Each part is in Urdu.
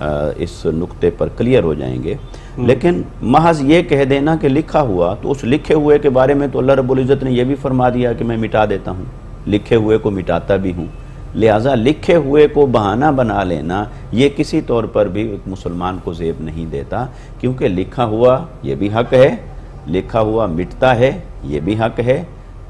اس نقطے پر کلیئر ہو جائیں گے. لیکن محض یہ کہہ دینا کہ لکھا ہوا، تو اس لکھے ہوئے کے بارے میں تو اللہ رب العزت نے یہ بھی فرما دیا کہ میں مٹا دیتا ہوں، لکھے ہوئے کو مٹاتا بھی ہوں. لہٰذا لکھے ہوئے کو بہانہ بنا لینا یہ کسی طور پر بھی ایک مسلمان کو زیب نہیں دیتا، کیونکہ لکھا ہوا یہ بھی حق ہے، لکھا ہوا مٹتا ہے یہ بھی حق ہے.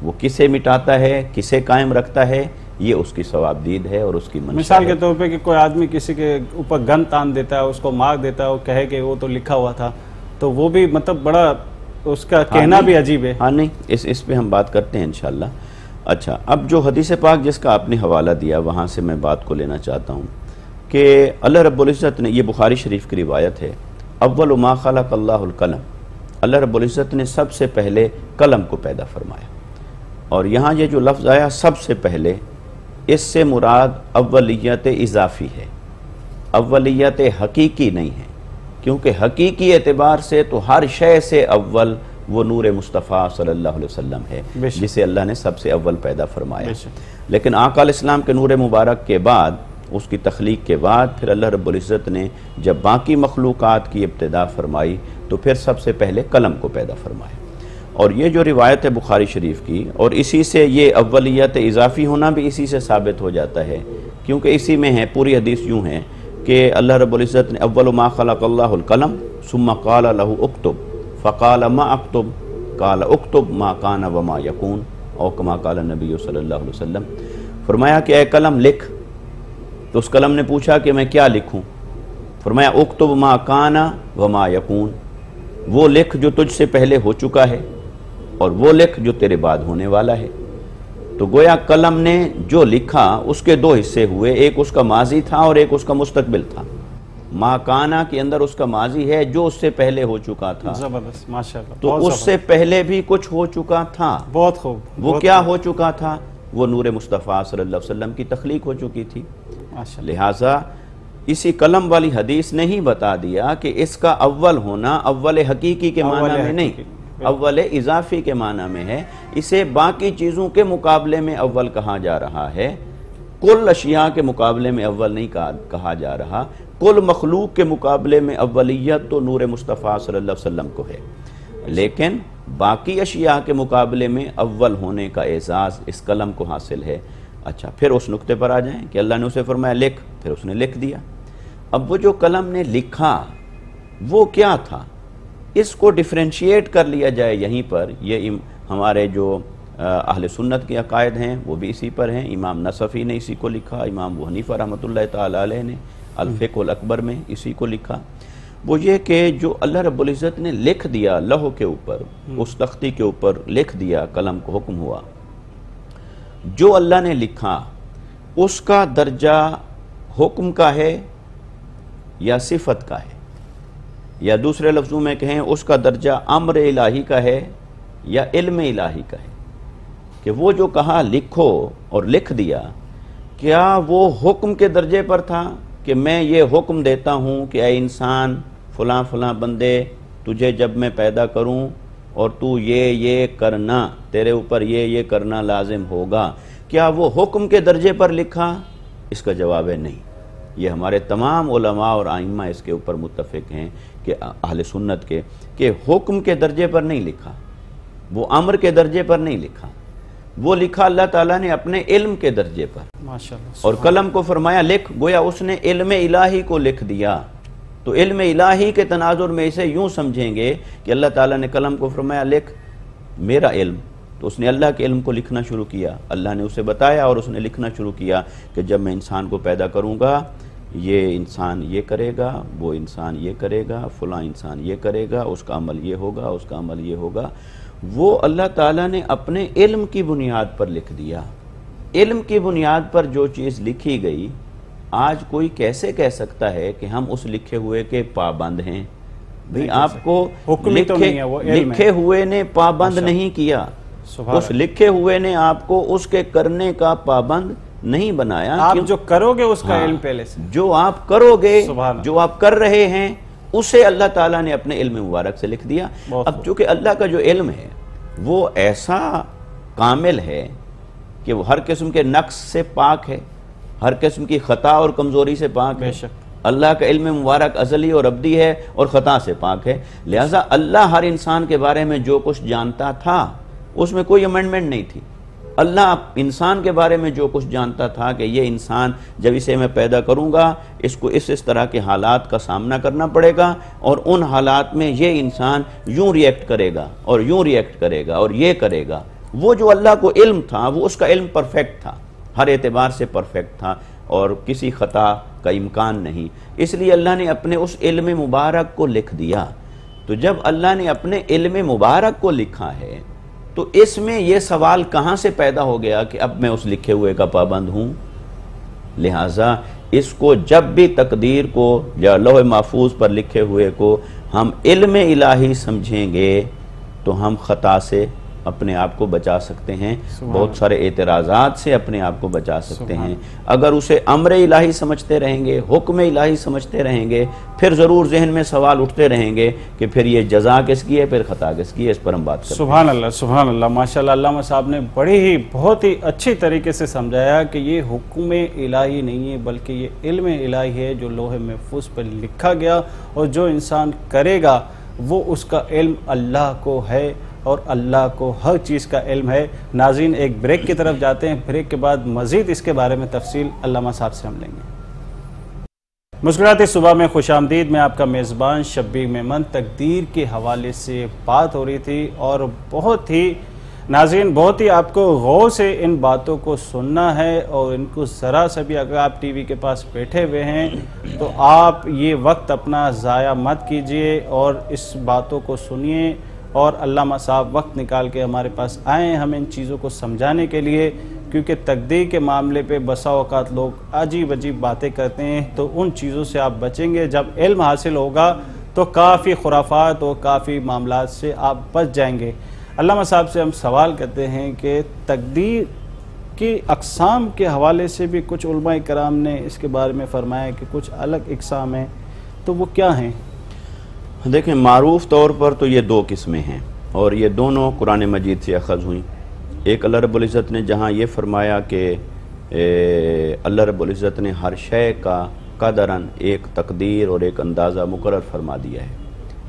وہ کسے مٹاتا ہے، کسے قائم رکھتا ہے، یہ اس کی ثوابدید ہے اور اس کی منشا ہے. مثال کے طور پہ کہ کوئی آدمی کسی کے اوپر گن تان دیتا ہے، اس کو مار دیتا ہے، وہ کہے کہ وہ تو لکھا ہوا تھا، تو وہ بھی مطلب بڑا اس کا کہنا بھی عجیب ہے. ہاں نہیں، اس پہ ہم بات کرتے ہیں انشاءاللہ. اچھا، اب جو حدیث پاک جس کا آپ نے حوالہ دیا وہاں سے میں بات کو لینا چاہتا ہوں کہ اللہ رب العزت نے، یہ بخاری شریف کی روایت ہے، اول ما خلق اللہ القلم، اللہ رب العزت نے سب سے پہلے قلم کو پیدا فرمایا. اور یہاں یہ جو لفظ آیا سب سے پہلے، اس سے مراد اولیت اضافی ہے، اولیت حقیقی نہیں ہے، کیونکہ حقیقی اعتبار سے تو ہر شے سے اول وہ نور مصطفیٰ صلی اللہ علیہ وسلم ہے جسے اللہ نے سب سے اول پیدا فرمایا. لیکن آقا علیہ السلام کے نور مبارک کے بعد، اس کی تخلیق کے بعد، پھر اللہ رب العزت نے جب باقی مخلوقات کی ابتدا فرمائی تو پھر سب سے پہلے قلم کو پیدا فرمایا. اور یہ جو روایت ہے بخاری شریف کی، اور اسی سے یہ اولیت اضافی ہونا بھی اسی سے ثابت ہو جاتا ہے، کیونکہ اسی میں ہے. پوری حدیث یوں ہے کہ اللہ رب العزت نے اول ما خلق اللہ القلم ثم قال له اکتب فقال ما اکتب قال اکتب ما کان وما یکون او کما قال النبی صلی اللہ علیہ وسلم. فرمایا کہ اے قلم لکھ. تو اس قلم نے پوچھا کہ میں کیا لکھوں؟ فرمایا اکتب ما کان وما یکون، وہ لکھ جو تجھ سے پہلے ہو چکا ہے اور وہ لکھ جو تیرے بعد ہونے والا ہے. تو گویا قلم نے جو لکھا اس کے دو حصے ہوئے، ایک اس کا ماضی تھا اور ایک اس کا مستقبل تھا. ما کانا کے اندر اس کا ماضی ہے جو اس سے پہلے ہو چکا تھا. زبردست، ماشاءاللہ. تو اس سے پہلے بھی کچھ ہو چکا تھا. بہت خوب. وہ کیا ہو چکا تھا؟ وہ نور مصطفیٰ صلی اللہ علیہ وسلم کی تخلیق ہو چکی تھی. لہٰذا اسی قلم والی حدیث نے ہی بتا دیا کہ اس کا اول ہونا اول حقیقی کے معنی میں نہیں، اول اضافی کے معنی میں ہے. اسے باقی چیزوں کے مقابلے میں اول کہا جا رہا ہے، کل اشیاء کے مقابلے میں اول نہیں کہا جا رہا. کل مخلوق کے مقابلے میں اولیت تو نور مصطفیٰ صلی اللہ علیہ وسلم کو ہے، لیکن باقی اشیاء کے مقابلے میں اول ہونے کا اعزاز اس قلم کو حاصل ہے. اچھا، پھر اس نقطے پر آ جائیں کہ اللہ نے اسے فرمایا لکھ، پھر اس نے لکھ دیا. اب وہ جو قلم نے لکھا وہ کیا تھا، اس کو ڈیفرینشیٹ کر لیا جائے یہیں پر. یہ ہمارے جو اہل سنت کے عقائد ہیں وہ بھی اسی پر ہیں. امام نصفی نے اسی کو لکھا، امام ابو حنیفہ رحمۃ اللہ تعالی علیہ نے الفقہ الاکبر میں اسی کو لکھا. وہ یہ کہ جو اللہ رب العزت نے لکھ دیا لوح کے اوپر، اس تختی کے اوپر لکھ دیا، قلم کو حکم ہوا، جو اللہ نے لکھا اس کا درجہ حکم کا ہے یا صفت کا ہے، یا دوسرے لفظوں میں کہیں اس کا درجہ امر الہی کا ہے یا علم الہی کا ہے. کہ وہ جو کہا لکھو اور لکھ دیا، کیا وہ حکم کے درجے پر تھا کہ میں یہ حکم دیتا ہوں کہ اے انسان فلاں فلاں بندے تجھے جب میں پیدا کروں اور تو یہ کرنا، تیرے اوپر یہ کرنا لازم ہوگا، کیا وہ حکم کے درجے پر لکھا؟ اس کا جواب ہے نہیں. یہ ہمارے تمام علماء اور ائمہ اس کے اوپر متفق ہیں کہ اہل سنت کے، کہ حکم کے درجے پر نہیں لکھا، وہ امر کے درجے پر نہیں لکھا، وہ لکھا اللہ تعالیٰ نے اپنے علم کے درجے پر. ماشاءاللہ. اور قلم کو فرمایا لکھ، گویا اس نے علم الہی کو لکھ دیا. تو علم الہی کے تناظر میں اسے یوں سمجھیں گے کہ اللہ تعالیٰ نے قلم کو فرمایا لکھ میرا علم، تو اس نے اللہ کے علم کو لکھنا شروع کیا. اللہ نے اسے بتایا اور اس نے لکھنا شروع کیا کہ جب میں انسان کو پیدا کروں گا یہ انسان یہ کرے گا، وہ انسان یہ کرے گا، فلاں انسان یہ کرے گا، اس کا عمل یہ ہوگا، اس کا عمل یہ ہوگا. وہ اللہ تعالیٰ نے اپنے علم کی بنیاد پر لکھ دیا. علم کی بنیاد پر جو چیز لکھی گئی، آج کوئی کیسے کہہ سکتا ہے کہ ہم اس لکھے ہوئے کے پابند ہیں؟ بھئی آپ کو لکھے ہوئے نے پابند نہیں کیا، اس لکھے ہوئے نے آپ کو اس کے کرنے کا پابند نہیں بنایا. آپ جو کرو گے اس کا علم پہلے سے، جو آپ کرو گے، جو آپ کر رہے ہیں، اسے اللہ تعالیٰ نے اپنے علم مبارک سے لکھ دیا. اب چونکہ اللہ کا جو علم ہے وہ ایسا کامل ہے کہ وہ ہر قسم کے نقص سے پاک ہے، ہر قسم کی خطا اور کمزوری سے پاک ہے. اللہ کا علم مبارک ازلی اور ابدی ہے اور خطا سے پاک ہے، لہٰذا اللہ ہر انسان کے بارے میں جو کچھ جانتا تھا اس میں کوئی امینڈمنٹ نہیں تھی۔ اللہ انسان کے بارے میں جو کچھ جانتا تھا کہ یہ انسان جب اسے میں پیدا کروں گا اس کو اس طرح کے حالات کا سامنا کرنا پڑے گا، اور ان حالات میں یہ انسان یوں ریئیکٹ کرے گا اور یوں ریئیکٹ کرے گا اور یہ کرے گا۔ وہ جو اللہ کو علم تھا وہ اس کا علم پرفیکٹ تھا، ہر اعتبار سے پرفیکٹ تھا اور کسی خطا کا امکان نہیں، اس لیے اللہ نے اپنے اس علم مبارک کو لکھ دیا۔ تو جب اللہ نے اپنے علم مبارک کو لکھا ہے تو اس میں یہ سوال کہاں سے پیدا ہو گیا کہ اب میں اس لکھے ہوئے کا پابند ہوں؟ لہٰذا اس کو جب بھی تقدیر کو یا لوح محفوظ پر لکھے ہوئے کو ہم علم الہی سمجھیں گے تو ہم خطا سے اپنے آپ کو بچا سکتے ہیں، بہت سارے اعتراضات سے اپنے آپ کو بچا سکتے ہیں۔ اگر اسے امر الہی سمجھتے رہیں گے، حکم الہی سمجھتے رہیں گے، پھر ضرور ذہن میں سوال اٹھتے رہیں گے کہ پھر یہ جزا کس کی ہے، پھر خطا کس کی ہے، اس پر ہم بات کرتے ہیں۔ سبحان اللہ، سبحان اللہ، ماشاءاللہ علامہ صاحب نے بہت ہی اچھی طریقے سے سمجھایا کہ یہ حکم الہی نہیں ہے بلکہ یہ علم الہی ہے جو لوح محفوظ پر لکھا گیا، اور جو انسان کرے گا وہ اس کا علم اللہ کو ہے اور اللہ کو ہر چیز کا علم ہے۔ ناظرین ایک بریک کی طرف جاتے ہیں، بریک کے بعد مزید اس کے بارے میں تفصیل علامہ صاحب سے ہم لیں گے۔ مسکراتی صبح میں خوش آمدید، میں آپ کا میزبان شبیر میمن۔ تقدیر کے حوالے سے بات ہو رہی تھی اور بہت ہی ناظرین بہت ہی آپ کو غور سے ان باتوں کو سننا ہے، اور ان کو ذرا سا بھی اگر آپ ٹی وی کے پاس بیٹھے ہوئے ہیں تو آپ یہ وقت اپنا ضائع مت کیجئے اور اس باتوں کو سنیے، اور علامہ صاحب وقت نکال کے ہمارے پاس آئیں ہم ان چیزوں کو سمجھانے کے لیے، کیونکہ تقدیر کے معاملے پہ بسا اوقات لوگ عجیب عجیب باتیں کرتے ہیں، تو ان چیزوں سے آپ بچیں گے۔ جب علم حاصل ہوگا تو کافی خرافات اور کافی معاملات سے آپ بچ جائیں گے۔ علامہ صاحب سے ہم سوال کرتے ہیں کہ تقدیر کی اقسام کے حوالے سے بھی کچھ علماء کرام نے اس کے بارے میں فرمایا کہ کچھ الگ اقسام ہیں، تو وہ کیا ہیں؟ دیکھیں، معروف طور پر تو یہ دو قسمیں ہیں اور یہ دونوں قرآن مجید سے اخذ ہوئیں۔ ایک اللہ رب العزت نے جہاں یہ فرمایا کہ اللہ رب العزت نے ہر شے کا قدراً ایک تقدیر اور ایک اندازہ مقرر فرما دیا ہے،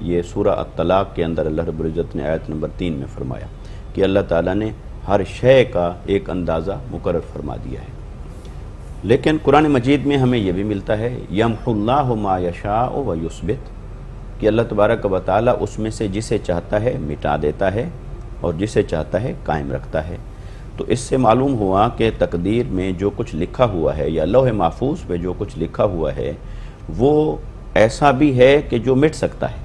یہ سورہ الطلاق کے اندر اللہ رب العزت نے آیت نمبر 3 میں فرمایا کہ اللہ تعالیٰ نے ہر شے کا ایک اندازہ مقرر فرما دیا ہے۔ لیکن قرآن مجید میں ہمیں یہ بھی ملتا ہے یمحو اللہ ما یشاء و یثبت، کہ اللہ تبارک و تعالیٰ اس میں سے جسے چاہتا ہے مٹا دیتا ہے اور جسے چاہتا ہے قائم رکھتا ہے۔ تو اس سے معلوم ہوا کہ تقدیر میں جو کچھ لکھا ہوا ہے یا لوح محفوظ پہ جو کچھ لکھا ہوا ہے وہ ایسا بھی ہے کہ جو مٹ سکتا ہے،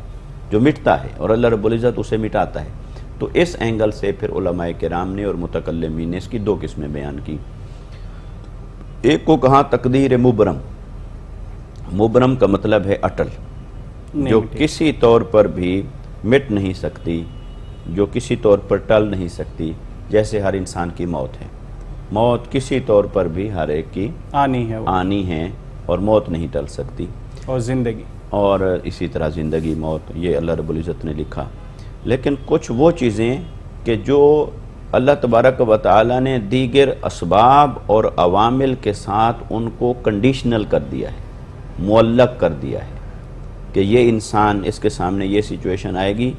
جو مٹتا ہے، اور اللہ رب العزت اسے مٹاتا ہے۔ تو اس اینگل سے پھر علماء کرام نے اور متکلمین نے اس کی دو قسمیں بیان کی۔ ایک کو کہا تقدیر مبرم، مبرم کا مطلب ہے اٹل، جو کسی طور پر بھی مٹ نہیں سکتی، جو کسی طور پر ٹل نہیں سکتی، جیسے ہر انسان کی موت ہے، موت کسی طور پر بھی ہر ایک کی آنی ہے اور موت نہیں ٹل سکتی، اور زندگی، اور اسی طرح زندگی موت یہ اللہ رب العزت نے لکھا۔ لیکن کچھ وہ چیزیں کہ جو اللہ تبارک و تعالیٰ نے دیگر اسباب اور عوامل کے ساتھ ان کو کنڈیشنل کر دیا ہے، معلق کر دیا ہے کہ یہ انسان اس کے سامنے یہ سچویشن آئے گی،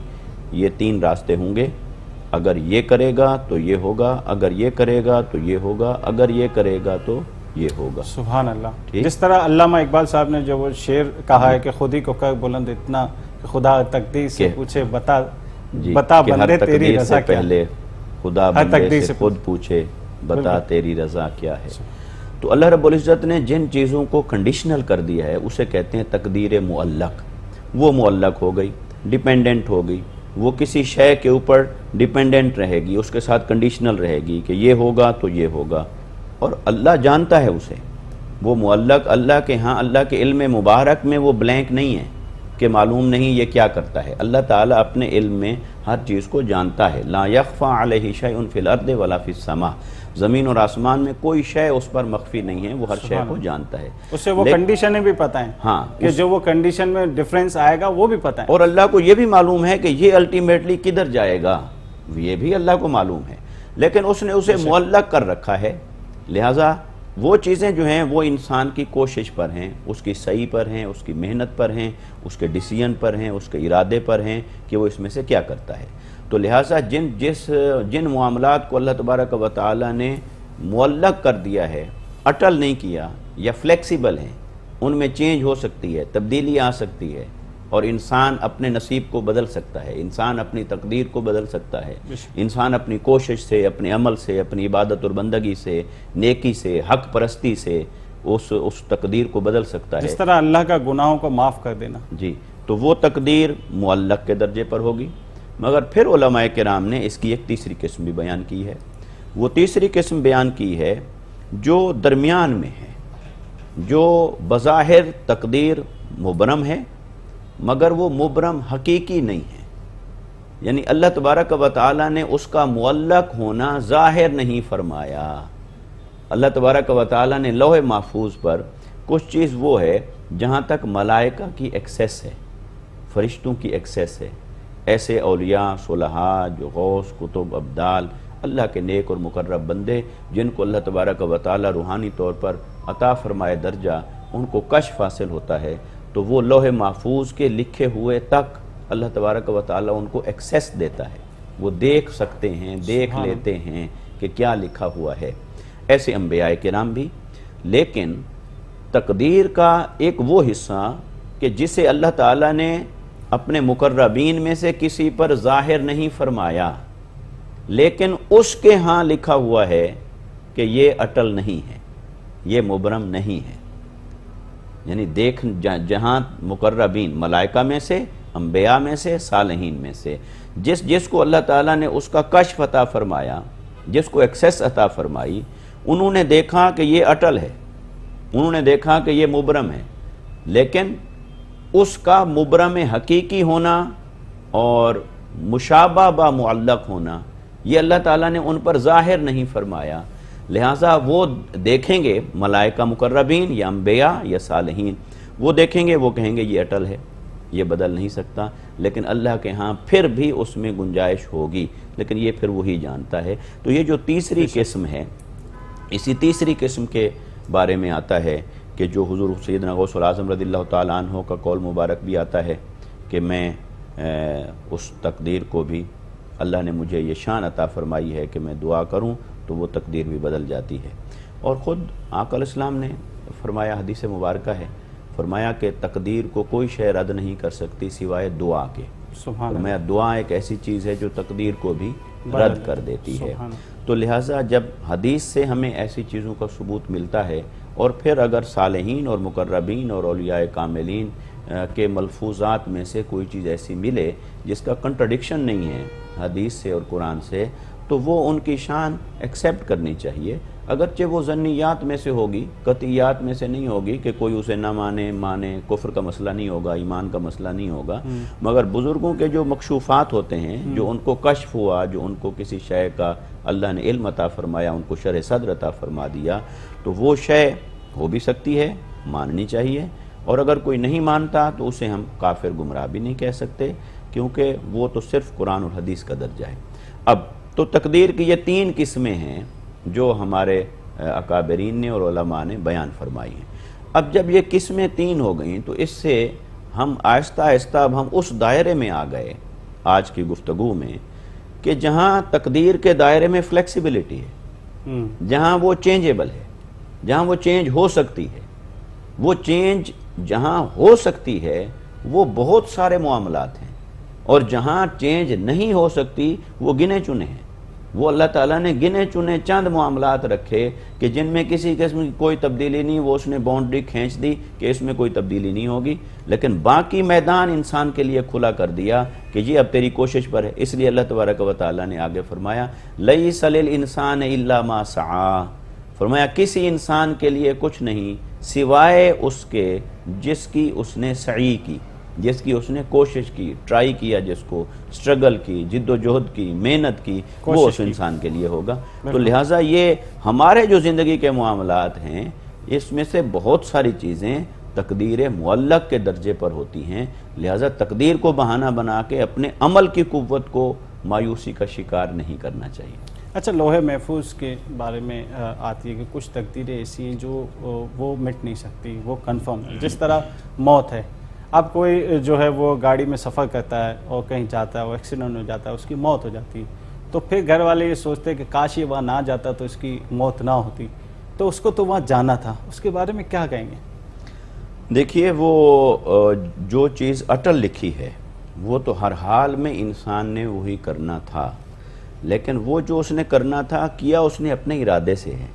یہ 3 راستے ہوں گے، اگر یہ کرے گا تو یہ ہوگا، اگر یہ کرے گا تو یہ ہوگا، اگر یہ کرے گا تو یہ ہوگا۔ سبحان اللہ۔ جس طرح علامہ اقبال صاحب نے جو وہ شعر کہا ہے کہ خود ہی کو کر بلند اتنا کہ خدا تقدیر سے پوچھے بتا بندے تیری رضا کیا ہے، خدا بندے سے خود پوچھے بتا تیری رضا کیا ہے۔ تو اللہ رب العزت نے جن چیزوں کو کنڈیشنل کر دیا ہے اسے کہتے ہیں تقدیر معلق۔ وہ معلق ہو گئی، ڈیپینڈنٹ ہو گئی، وہ کسی شے کے اوپر ڈیپینڈنٹ رہے گی، اس کے ساتھ کنڈیشنل رہے گی کہ یہ ہوگا تو یہ ہوگا، اور اللہ جانتا ہے اسے۔ وہ معلق اللہ کے ہاں، اللہ کے علم مبارک میں وہ بلینک نہیں ہے کہ معلوم نہیں یہ کیا کرتا ہے۔ اللہ تعالیٰ اپنے علم میں ہر چیز کو جانتا ہے۔ لا یخفی علیہ شیء فی الارض ولا فی السماء، زمین اور آسمان میں کوئی شے اس پر مخفی نہیں ہے، وہ ہر شے کو جانتا ہے۔ اسے وہ کنڈیشنیں بھی پتہ ہیں، ہاں، کہ جو وہ کنڈیشن میں ڈیفرنس آئے گا وہ بھی پتہ ہے، اور اللہ کو یہ بھی معلوم ہے کہ یہ الٹیمیٹلی کدھر جائے گا، یہ بھی اللہ کو معلوم ہے، لیکن اس نے اسے معلق کر رکھا ہے۔ لہٰذا وہ چیزیں جو ہیں وہ انسان کی کوشش پر ہیں، اس کی سعی پر ہیں، اس کی محنت پر ہیں، اس کے ڈیسیژن پر ہیں، اس کے ارادے پر ہیں کہ وہ اس میں سے کیا کرتا ہے۔ تو لہٰذا جن معاملات کو اللہ تبارک و تعالی نے معلق کر دیا ہے، اٹل نہیں کیا یا فلیکسیبل ہیں، ان میں چینج ہو سکتی ہے، تبدیلی آ سکتی ہے، اور انسان اپنے نصیب کو بدل سکتا ہے، انسان اپنی تقدیر کو بدل سکتا ہے، انسان اپنی کوشش سے، اپنے عمل سے، اپنی عبادت اور بندگی سے، نیکی سے، حق پرستی سے اس تقدیر کو بدل سکتا ہے، جس طرح اللہ کا گناہوں کو معاف کر دینا۔ جی، تو وہ تقدیر معلق کے درجے پر ہوگی۔ مگر پھر علماء کرام نے اس کی ایک تیسری قسم بھی بیان کی ہے۔ وہ تیسری قسم بیان کی ہے جو درمیان میں ہے، جو بظاہر تقدیر مبرم ہے مگر وہ مبرم حقیقی نہیں ہے، یعنی اللہ تبارک و تعالی نے اس کا معلق ہونا ظاہر نہیں فرمایا۔ اللہ تبارک و تعالی نے لوح محفوظ پر کچھ چیز وہ ہے جہاں تک ملائکہ کی ایکسیس ہے، فرشتوں کی ایکسیس ہے، ایسے اولیاء، صلحاء جو غوث، کتب، ابدال، اللہ کے نیک اور مقرب بندے جن کو اللہ تبارک و تعالی روحانی طور پر عطا فرمائے درجہ، ان کو کشف حاصل ہوتا ہے، تو وہ لوح محفوظ کے لکھے ہوئے تک اللہ تبارک و تعالی ان کو ایکسیس دیتا ہے، وہ دیکھ سکتے ہیں، دیکھ لیتے ہیں کہ کیا لکھا ہوا ہے۔ ایسے انبیاء کرام بھی، لیکن تقدیر کا ایک وہ حصہ کہ جسے اللہ تعالی نے اپنے مقربین میں سے کسی پر ظاہر نہیں فرمایا، لیکن اس کے ہاں لکھا ہوا ہے کہ یہ اٹل نہیں ہے، یہ مبرم نہیں ہے، یعنی جہاں مقربین ملائکہ میں سے، انبیاء میں سے، صالحین میں سے جس کو اللہ تعالیٰ نے اس کا کشف عطا فرمایا، جس کو ایکسیس عطا فرمائی، انہوں نے دیکھا کہ یہ اٹل ہے، انہوں نے دیکھا کہ یہ مبرم ہے، لیکن اس کا مبرم حقیقی ہونا اور مشابہ با معلق ہونا یہ اللہ تعالیٰ نے ان پر ظاہر نہیں فرمایا، لہٰذا وہ دیکھیں گے ملائکہ مقربین یا انبیاء یا صالحین، وہ دیکھیں گے، وہ کہیں گے یہ اٹل ہے، یہ بدل نہیں سکتا، لیکن اللہ کے ہاں پھر بھی اس میں گنجائش ہوگی، لیکن یہ پھر وہی جانتا ہے۔ تو یہ جو تیسری قسم ہے، اسی تیسری قسم کے بارے میں آتا ہے کہ جو حضور سیدنا غوث العظم رضی اللہ تعالیٰ عنہ کا قول مبارک بھی آتا ہے کہ میں اس تقدیر کو بھی، اللہ نے مجھے یہ شان عطا فرمائی ہے کہ میں دعا کروں تو وہ تقدیر بھی بدل جاتی ہے۔ اور خود آقا علیہ السلام نے فرمایا، حدیث مبارکہ ہے، فرمایا کہ تقدیر کو کوئی شے رد نہیں کر سکتی سوائے دعا کے۔ فرمایا دعا ایک ایسی چیز ہے جو تقدیر کو بھی رد کر دیتی ہے۔ تو لہٰذا جب حدیث سے ہمیں ایسی چیزوں کا ثبوت ملتا ہے، اور پھر اگر صالحین اور مقربین اور اولیاء کاملین کے ملفوظات میں سے کوئی چیز ایسی ملے جس کا کنٹرڈکشن نہیں ہے حدیث سے اور قرآن سے، تو وہ ان کی شان ایکسیپٹ کرنی چاہیے، اگرچہ وہ ظنیات میں سے ہوگی، قطعیات میں سے نہیں ہوگی کہ کوئی اسے نہ مانے، کفر کا مسئلہ نہیں ہوگا، ایمان کا مسئلہ نہیں ہوگا، مگر بزرگوں کے جو مکشوفات ہوتے ہیں، جو ان کو کشف ہوا، جو ان کو کسی شے کا اللہ نے علم عطا فرمایا، ان کو شرح صدر عطا فرما دیا، تو وہ شے ہو بھی سکتی ہے، ماننی چاہیے، اور اگر کوئی نہیں مانتا تو اسے ہم کافر گمراہ بھی نہیں کہہ سکتے، کیونکہ وہ تو صرف قرآن اور حدیث کا درجہ ہے۔ اب تو تقدیر کی یہ تین قسمیں ہیں جو ہمارے اکابرین نے اور علماء نے بیان فرمائی ہیں۔ اب جب یہ قسمیں تین ہو گئیں تو اس سے ہم آہستہ آہستہ اب ہم اس دائرے میں آ گئے آج کی گفتگو میں کہ جہاں تقدیر کے دائرے میں فلیکسیبلٹی ہے، جہاں وہ چینجیبل ہے، جہاں وہ چینج ہو سکتی ہے، وہ چینج جہاں ہو سکتی ہے وہ بہت سارے معاملات ہیں، اور جہاں چینج نہیں ہو سکتی وہ گنے چنے ہیں۔ وہ اللہ تعالیٰ نے گنے چنے چند معاملات رکھے کہ جن میں کسی قسم کی کوئی تبدیلی نہیں، وہ اس نے باؤنڈری کھینچ دی کہ اس میں کوئی تبدیلی نہیں ہوگی، لیکن باقی میدان انسان کے لیے کھلا کر دیا کہ یہ اب تیری کوشش پر ہے۔ اس لیے اللہ تبارک و تعالیٰ نے آگے فرمایا لَيْسَ لِلْإِنسَانِ إِلَّا مَا سَعَىٰ، فرمایا کسی انسان کے لیے کچھ نہیں سوائے اس کے جس کی اس نے سعی کی، جس کی اس نے کوشش کی، ٹرائی کیا، جس کو سٹرگل کی، جد و جہد کی، محنت کی، وہ اس انسان کے لیے ہوگا۔ تو لہٰذا یہ ہمارے جو زندگی کے معاملات ہیں اس میں سے بہت ساری چیزیں تقدیر معلق کے درجے پر ہوتی ہیں، لہٰذا تقدیر کو بہانہ بنا کے اپنے عمل کی قوت کو مایوسی کا شکار نہیں کرنا چاہیے۔ اچھا، لوح محفوظ کے بارے میں آتی ہے کہ کچھ تقدیریں ایسی ہیں جو وہ مٹ نہیں سکتی، وہ کنفرم ہے، جس طرح موت ہے. اب کوئی جو ہے وہ گاڑی میں سفر کرتا ہے اور کہیں جاتا ہے، وہ ایکسیڈنٹ ہو جاتا ہے، اس کی موت ہو جاتی ہے، تو پھر گھر والے یہ سوچتے ہیں کہ کاش یہ وہاں نہ جاتا تو اس کی موت نہ ہوتی، تو اس کو تو وہاں جانا تھا. اس کے بارے میں کیا کہیں گے؟ دیکھیے، وہ جو چیز اٹل لکھی ہے وہ تو ہر حال میں انسان نے وہی کرنا تھا، لیکن وہ جو اس نے کرنا تھا کیا اس نے اپنے ارادے سے ہے.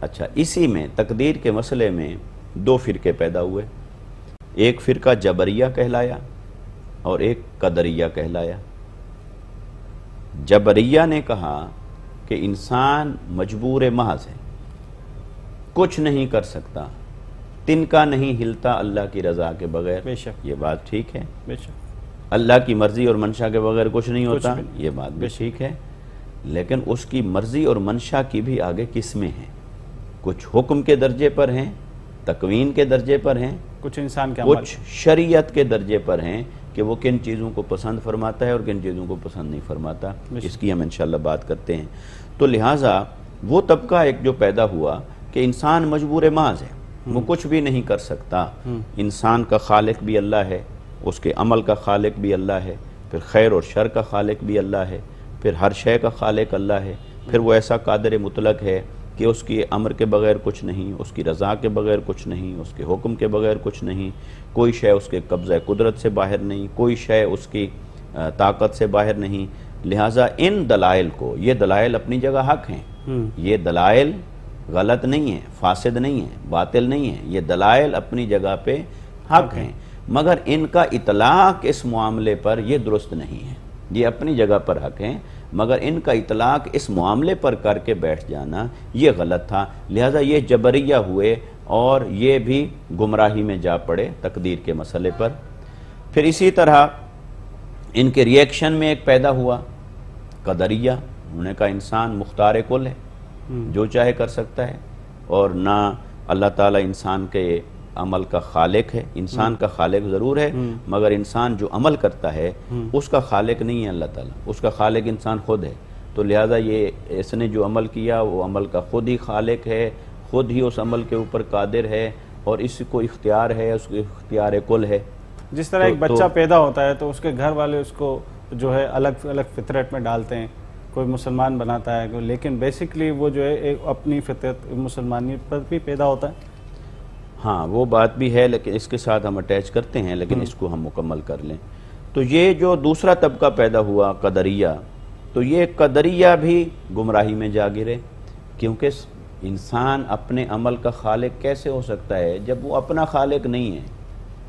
اچھا، اسی میں تقدیر کے مسئلے میں دو فرقے پیدا ہوئے. ایک فرقہ جبریہ کہلایا اور ایک قدریہ کہلایا. جبریہ نے کہا کہ انسان مجبور محض ہے، کچھ نہیں کر سکتا، تنکا نہیں ہلتا اللہ کی رضا کے بغیر. بے شک، یہ بات ٹھیک ہے. بے شک. اللہ کی مرضی اور منشا کے بغیر کچھ نہیں ہوتا، بھی یہ بات بھی ٹھیک ہے. لیکن اس کی مرضی اور منشا کی بھی آگے قسمیں ہیں. کچھ حکم کے درجے پر ہیں، تکوین کے درجے پر ہیں، کچھ انسان کے عمل، کچھ شریعت کے درجے پر ہیں کہ وہ کن چیزوں کو پسند فرماتا ہے اور کن چیزوں کو پسند نہیں فرماتا. اس کی ہم انشاءاللہ بات کرتے ہیں. تو لہٰذا وہ طبقہ ایک جو پیدا ہوا کہ انسان مجبور محض ہے، وہ کچھ بھی نہیں کر سکتا. انسان کا خالق بھی اللہ ہے، اس کے عمل کا خالق بھی اللہ ہے، پھر خیر اور شر کا خالق بھی اللہ ہے، پھر ہر شے کا خالق اللہ ہے، پھر وہ ایسا قادر مطلق ہے کہ اس کی امر کے بغیر کچھ نہیں، اس کی رضا کے بغیر کچھ نہیں، اس کے حکم کے بغیر کچھ نہیں، کوئی شے اس کے قبضہ قدرت سے باہر نہیں، کوئی شے اس کی طاقت سے باہر نہیں. لہٰذا ان دلائل کو، یہ دلائل اپنی جگہ حق ہیں، یہ دلائل غلط نہیں ہیں، فاسد نہیں ہیں، باطل نہیں ہیں، یہ دلائل اپنی جگہ پہ حق ہیں، مگر ان کا اطلاق اس معاملے پر یہ درست نہیں ہے. یہ اپنی جگہ پر حق ہیں مگر ان کا اطلاق اس معاملے پر کر کے بیٹھ جانا یہ غلط تھا. لہٰذا یہ جبریہ ہوئے اور یہ بھی گمراہی میں جا پڑے تقدیر کے مسئلے پر. پھر اسی طرح ان کے ریئیکشن میں ایک پیدا ہوا قدریہ. انہوں نے کہا انسان مختار کل ہے، جو چاہے کر سکتا ہے، اور نہ اللہ تعالیٰ انسان کے عمل کا خالق ہے. انسان کا خالق ضرور ہے مگر انسان جو عمل کرتا ہے اس کا خالق نہیں ہے اللہ تعالیٰ، اس کا خالق انسان خود ہے. تو لہٰذا یہ اس نے جو عمل کیا وہ عمل کا خود ہی خالق ہے، خود ہی اس عمل کے اوپر قادر ہے اور اس کو اختیار ہے، اس کو اختیار کل ہے. جس طرح ایک بچہ پیدا ہوتا ہے تو اس کے گھر والے اس کو جو ہے الگ الگ فطرت میں ڈالتے ہیں، کوئی مسلمان بناتا ہے، لیکن بیسکلی وہ جو ہے ایک اپنی فطرت مسلمانیت پر بھی پیدا ہوتا ہے. ہاں وہ بات بھی ہے، لیکن اس کے ساتھ ہم اٹیچ کرتے ہیں، لیکن اس کو ہم مکمل کر لیں. تو یہ جو دوسرا طبقہ پیدا ہوا قدریہ، تو یہ قدریہ بھی گمراہی میں جا گرے، کیونکہ انسان اپنے عمل کا خالق کیسے ہو سکتا ہے جب وہ اپنا خالق نہیں ہے؟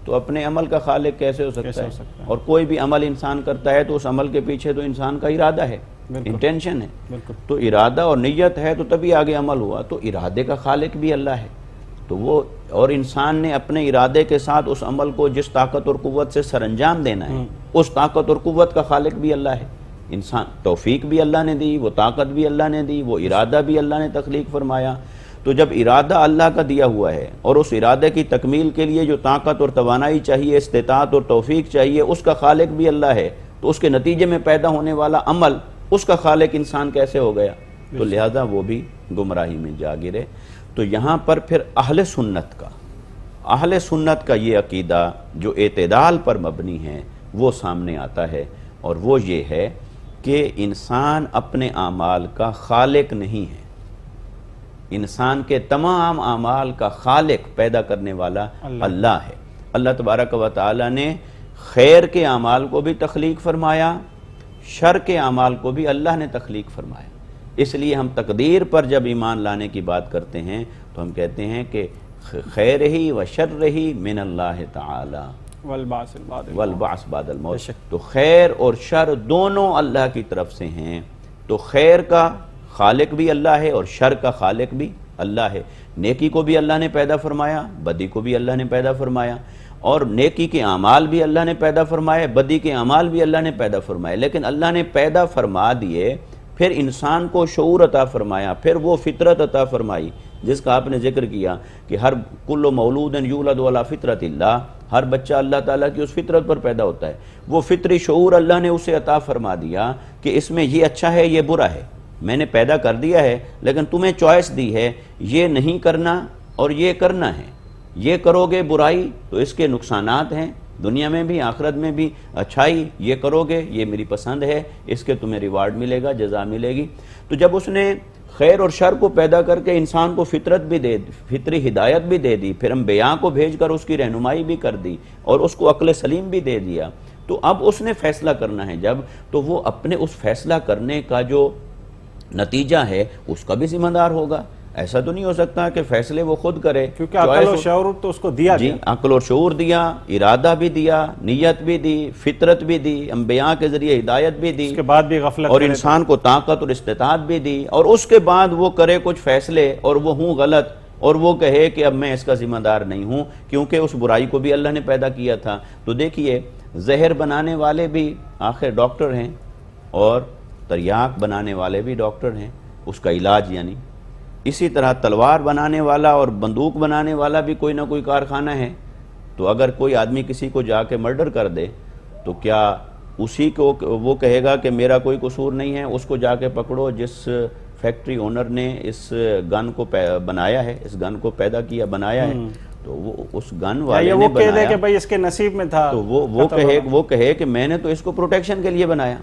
تو اپنے عمل کا خالق کیسے ہو سکتا ہے؟ اور کوئی بھی عمل انسان کرتا ہے تو اس عمل کے پیچھے تو انسان کا ارادہ ہے، انٹینشن ہے. تو ارادہ اور نیت ہے تو تبھی آگے عمل ہوا. تو ارادے کا خالق بھی اللہ ہے. تو وہ اور انسان نے اپنے ارادے کے ساتھ اس عمل کو جس طاقت اور قوت سے سر انجام دینا ہے اس طاقت اور قوت کا خالق بھی اللہ ہے. انسان توفیق بھی اللہ نے دی، وہ طاقت بھی اللہ نے دی، وہ ارادہ بھی اللہ نے تخلیق فرمایا. تو جب ارادہ اللہ کا دیا ہوا ہے اور اس ارادے کی تکمیل کے لیے جو طاقت اور توانائی چاہیے، استطاعت اور توفیق چاہیے، اس کا خالق بھی اللہ ہے، تو اس کے نتیجے میں پیدا ہونے والا عمل اس کا خالق انسان کیسے ہو گیا؟ تو لہذا وہ بھی گمراہی میں جا گرے. تو یہاں پر پھر اہل سنت کا یہ عقیدہ جو اعتدال پر مبنی ہے وہ سامنے آتا ہے، اور وہ یہ ہے کہ انسان اپنے اعمال کا خالق نہیں ہے. انسان کے تمام اعمال کا خالق پیدا کرنے والا اللہ ہے. اللہ تبارک و تعالی نے خیر کے اعمال کو بھی تخلیق فرمایا، شر کے اعمال کو بھی اللہ نے تخلیق فرمایا. اس لیے ہم تقدیر پر جب ایمان لانے کی بات کرتے ہیں تو ہم کہتے ہیں کہ خیر ہی و شر ہی من اللہ تعالی والبعث بعد الموت. تو خیر اور شر دونوں اللہ کی طرف سے ہیں. تو خیر کا خالق بھی اللہ ہے اور شر کا خالق بھی اللہ ہے. نیکی کو بھی اللہ نے پیدا فرمایا، بدی کو بھی اللہ نے پیدا فرمایا، اور نیکی کے اعمال بھی اللہ نے پیدا فرمائے، بدی کے اعمال بھی اللہ نے پیدا فرمائے. لیکن اللہ نے پیدا فرما دیے، پھر انسان کو شعور عطا فرمایا، پھر وہ فطرت عطا فرمائی جس کا آپ نے ذکر کیا کہ ہر کل مولود یولد علی فطرت اللہ، ہر بچہ اللہ تعالیٰ کی اس فطرت پر پیدا ہوتا ہے. وہ فطری شعور اللہ نے اسے عطا فرما دیا کہ اس میں یہ اچھا ہے یہ برا ہے، میں نے پیدا کر دیا ہے لیکن تمہیں چوائس دی ہے یہ نہیں کرنا اور یہ کرنا ہے. یہ کرو گے برائی تو اس کے نقصانات ہیں دنیا میں بھی آخرت میں بھی, اچھائی یہ کرو گے یہ میری پسند ہے, اس کے تمہیں ریوارڈ ملے گا, جزا ملے گی. تو جب اس نے خیر اور شر کو پیدا کر کے انسان کو فطرت بھی دے دی, فطری ہدایت بھی دے دی, پھر انبیاء کو بھیج کر اس کی رہنمائی بھی کر دی اور اس کو عقل سلیم بھی دے دیا, تو اب اس نے فیصلہ کرنا ہے جب, تو وہ اپنے اس فیصلہ کرنے کا جو نتیجہ ہے اس کا بھی ذمہ دار ہوگا. ایسا تو نہیں ہو سکتا کہ فیصلے وہ خود کرے, کیونکہ عقل اور شعور تو اس کو دیا گیا. عقل اور شعور دیا, ارادہ بھی دیا, نیت بھی دی, فطرت بھی دی, انبیاء کے ذریعے ہدایت بھی دی, اس کے بعد بھی غفلت, اور انسان کو طاقت اور استطاعت بھی دی, اور اس کے بعد وہ کرے کچھ فیصلے اور وہ ہوں غلط, اور وہ کہے کہ اب میں اس کا ذمہ دار نہیں ہوں کیونکہ اس برائی کو بھی اللہ نے پیدا کیا تھا. تو دیکھیے زہر بنانے والے بھی آخر ڈاکٹر ہیں اور تریاق بنانے والے بھی ڈاکٹر ہیں, اس کا علاج یعنی. اسی طرح تلوار بنانے والا اور بندوق بنانے والا بھی کوئی نہ کوئی کارخانہ ہے. تو اگر کوئی آدمی کسی کو جا کے مرڈر کر دے تو کیا اسی کو وہ کہے گا کہ میرا کوئی قصور نہیں ہے؟ اس کو جا کے پکڑو جس فیکٹری اونر نے اس گن کو بنایا ہے, اس گن کو پیدا کیا, بنایا ہے, تو وہ اس گن والے نے بنایا کہ بھائی اس کے نصیب میں تھا, تو وہ کہے کہ میں نے تو اس کو پروٹیکشن کے لیے بنایا,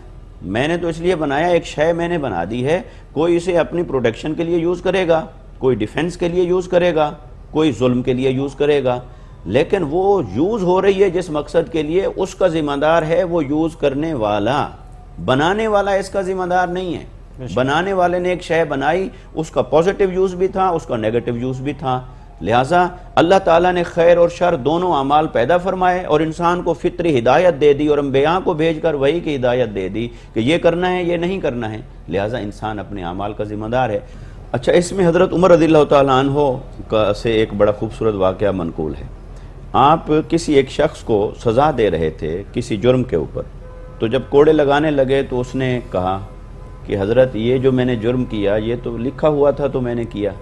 میں نے تو اس لیے بنایا, ایک شے میں نے بنا دی ہے, کوئی اسے اپنی پروٹیکشن کے لیے یوز کرے گا, کوئی ڈیفنس کے لیے یوز کرے گا, کوئی ظلم کے لیے یوز کرے گا, لیکن وہ یوز ہو رہی ہے جس مقصد کے لیے اس کا ذمہ دار ہے وہ یوز کرنے والا, بنانے والا اس کا ذمہ دار نہیں ہے. بنانے والے نے ایک شے بنائی, اس کا پازیٹیو یوز بھی تھا, اس کا نیگیٹو یوز بھی تھا. لہٰذا اللہ تعالیٰ نے خیر اور شر دونوں اعمال پیدا فرمائے اور انسان کو فطری ہدایت دے دی اور انبیاء کو بھیج کر وہی کی ہدایت دے دی کہ یہ کرنا ہے یہ نہیں کرنا ہے. لہٰذا انسان اپنے اعمال کا ذمہ دار ہے. اچھا, اس میں حضرت عمر رضی اللہ تعالیٰ عنہ سے ایک بڑا خوبصورت واقعہ منقول ہے. آپ کسی ایک شخص کو سزا دے رہے تھے کسی جرم کے اوپر, تو جب کوڑے لگانے لگے تو اس نے کہا کہ حضرت یہ جو میں نے جرم کیا یہ تو لکھا ہوا تھا تو میں نے کیا.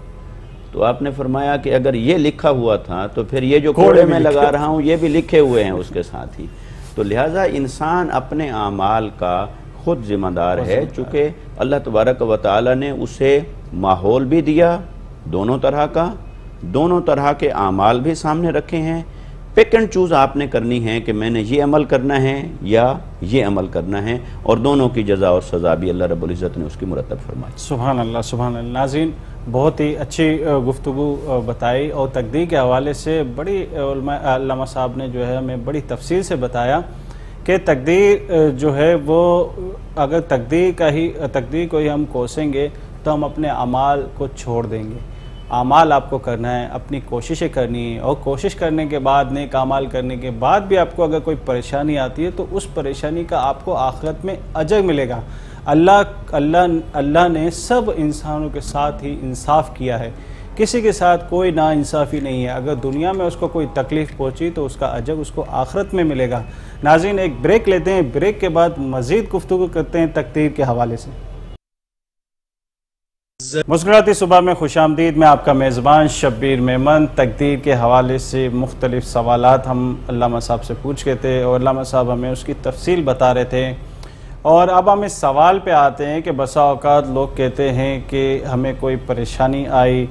تو آپ نے فرمایا کہ اگر یہ لکھا ہوا تھا تو پھر یہ جو کوڑے میں لگا رہا ہوں یہ بھی لکھے ہوئے ہیں اس کے ساتھ ہی. تو لہٰذا انسان اپنے اعمال کا خود ذمہ دار ہے, چونکہ اللہ تبارک و تعالی نے اسے ماحول بھی دیا دونوں طرح کے اعمال بھی سامنے رکھے ہیں. پک اینڈ چوز آپ نے کرنی ہے کہ میں نے یہ عمل کرنا ہے یا یہ عمل کرنا ہے, اور دونوں کی جزا اور سزا بھی اللہ رب العزت نے اس کی مرتب فرمائی. سبحان اللہ, سبحان اللہ. ناظرین, بہت ہی اچھی گفتگو بتائی اور تقدیر کے حوالے سے بڑی علامہ صاحب نے جو ہے ہمیں بڑی تفصیل سے بتایا کہ تقدیر جو ہے وہ اگر تقدیر کو ہی ہم کوسیں گے تو ہم اپنے اعمال کو چھوڑ دیں گے. اعمال آپ کو کرنا ہے, اپنی کوششیں کرنی ہے, اور کوشش کرنے کے بعد نیک اعمال کرنے کے بعد بھی آپ کو اگر کوئی پریشانی آتی ہے تو اس پریشانی کا آپ کو آخرت میں اجر ملے گا. اللہ نے سب انسانوں کے ساتھ ہی انصاف کیا ہے, کسی کے ساتھ کوئی ناانصافی نہیں ہے. اگر دنیا میں اس کو کوئی تکلیف پہنچی تو اس کا اجر اس کو آخرت میں ملے گا. ناظرین, ایک بریک لیتے ہیں, بریک کے بعد مزید گفتگو کرتے ہیں تقدیر کے حوالے سے. مسکراتی صبح میں خوش آمدید. میں آپ کا میزبان شبیر میمن. تقدیر کے حوالے سے مختلف سوالات ہم علامہ صاحب سے پوچھ گئے تھے اور علامہ صاحب ہمیں اس کی تفصیل بتا رہے تھے. اور اب ہم اس سوال پہ آتے ہیں کہ بسا اوقات لوگ کہتے ہیں کہ ہمیں کوئی پریشانی آئی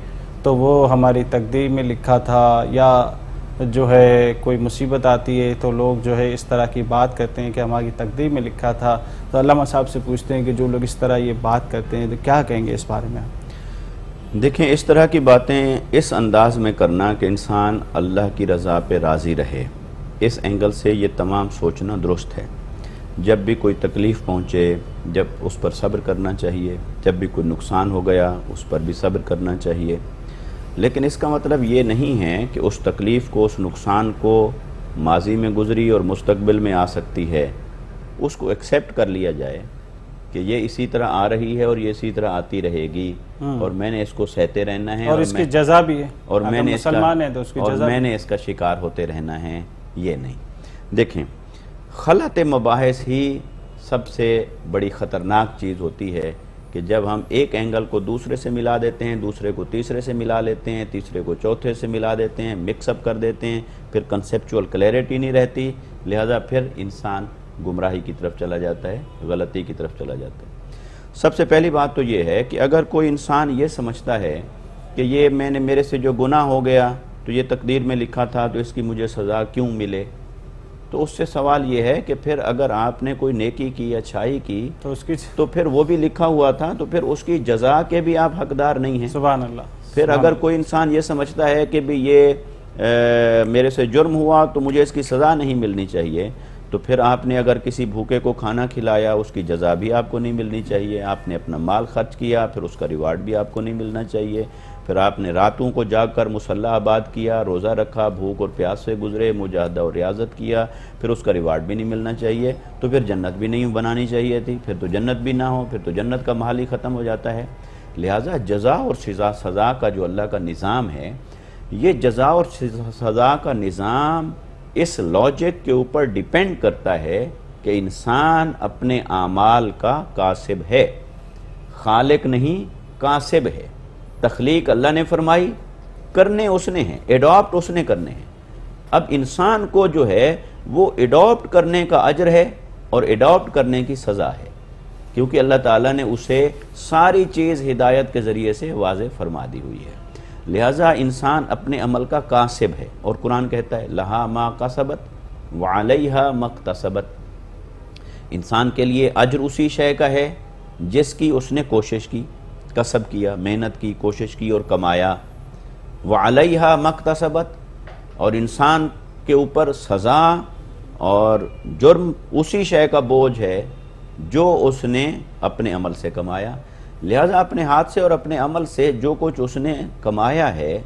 تو وہ ہماری تقدیر میں لکھا تھا, یا جو ہے کوئی مصیبت آتی ہے تو لوگ جو ہے اس طرح کی بات کرتے ہیں کہ ہماری تقدیر میں لکھا تھا. تو علامہ صاحب سے پوچھتے ہیں کہ جو لوگ اس طرح یہ بات کرتے ہیں تو کیا کہیں گے اس بارے میں؟ دیکھیں, اس طرح کی باتیں اس انداز میں کرنا کہ انسان اللہ کی رضا پہ راضی رہے, اس اینگل سے یہ تمام سوچنا درست ہے. جب بھی کوئی تکلیف پہنچے جب اس پر صبر کرنا چاہیے, جب بھی کوئی نقصان ہو گیا اس پر بھی صبر کرنا چاہیے. لیکن اس کا مطلب یہ نہیں ہے کہ اس تکلیف کو, اس نقصان کو ماضی میں گزری اور مستقبل میں آ سکتی ہے اس کو ایکسیپٹ کر لیا جائے کہ یہ اسی طرح آ رہی ہے اور یہ اسی طرح آتی رہے گی اور میں نے اس کو سہتے رہنا ہے, اور اس کی جزا بھی ہے, اور میں نے اس کا شکار ہوتے رہنا ہے. یہ نہیں. دیکھیں, خلط مباحث ہی سب سے بڑی خطرناک چیز ہوتی ہے کہ جب ہم ایک اینگل کو دوسرے سے ملا دیتے ہیں, دوسرے کو تیسرے سے ملا لیتے ہیں, تیسرے کو چوتھے سے ملا دیتے ہیں, مکس اپ کر دیتے ہیں, پھر کنسیپچول کلیئرٹی نہیں رہتی. لہذا پھر انسان گمراہی کی طرف چلا جاتا ہے, غلطی کی طرف چلا جاتا ہے. سب سے پہلی بات تو یہ ہے کہ اگر کوئی انسان یہ سمجھتا ہے کہ یہ میرے سے جو گناہ ہو گیا تو یہ تقدیر میں لکھا تھا تو اس کی مجھے سزا کیوں ملے، تو اس سے سوال یہ ہے کہ پھر اگر آپ نے کوئی نیکی کی، اچھائی کی تو پھر وہ بھی لکھا ہوا تھا، تو پھر اس کی جزا کے بھی آپ حقدار نہیں ہیں۔ سبحان اللہ۔ پھر اگر کوئی انسان یہ سمجھتا ہے کہ بھی یہ میرے سے جرم ہوا تو مجھے اس کی سزا نہیں ملنی چاہیے، تو پھر آپ نے اگر کسی بھوکے کو کھانا کھلایا اس کی جزا بھی آپ کو نہیں ملنی چاہیے، آپ نے اپنا مال خرچ کیا پھر اس کا ریوارڈ بھی آپ کو نہیں ملنا چاہیے، پھر آپ نے راتوں کو جاگ کر مصلی آباد کیا، روزہ رکھا، بھوک اور پیاس سے گزرے، مجاہدہ اور ریاضت کیا، پھر اس کا ریوارڈ بھی نہیں ملنا چاہیے، تو پھر جنت بھی نہیں بنانی چاہیے تھی، پھر تو جنت بھی نہ ہو، پھر تو جنت کا محل ہی ختم ہو جاتا ہے۔ لہٰذا جزا اور سزا کا جو اللہ کا نظام ہے، یہ جزا اور سزا کا نظام اس لاجک کے اوپر ڈیپینڈ کرتا ہے کہ انسان اپنے اعمال کا کاسب ہے، خالق نہیں کاسب ہے۔ تخلیق اللہ نے فرمائی، کرنے اس نے ہیں، ایڈاپٹ اس نے کرنے ہیں۔ اب انسان کو جو ہے وہ ایڈاپٹ کرنے کا اجر ہے اور ایڈاپٹ کرنے کی سزا ہے، کیونکہ اللہ تعالیٰ نے اسے ساری چیز ہدایت کے ذریعے سے واضح فرما دی ہوئی ہے۔ لہٰذا انسان اپنے عمل کا کاسب ہے، اور قرآن کہتا ہے لہا ما کسبت وعلیہا ما اکتسبت، انسان کے لیے اجر اسی شے کا ہے جس کی اس نے کوشش کی، کسب کیا، محنت کی، کوشش کی اور کمایا۔ وعلیہا ما اکتسبت، اور انسان کے اوپر سزا اور جرم اسی شے کا بوجھ ہے جو اس نے اپنے عمل سے کمایا۔ لہذا اپنے ہاتھ سے اور اپنے عمل سے جو کچھ اس نے کمایا ہے،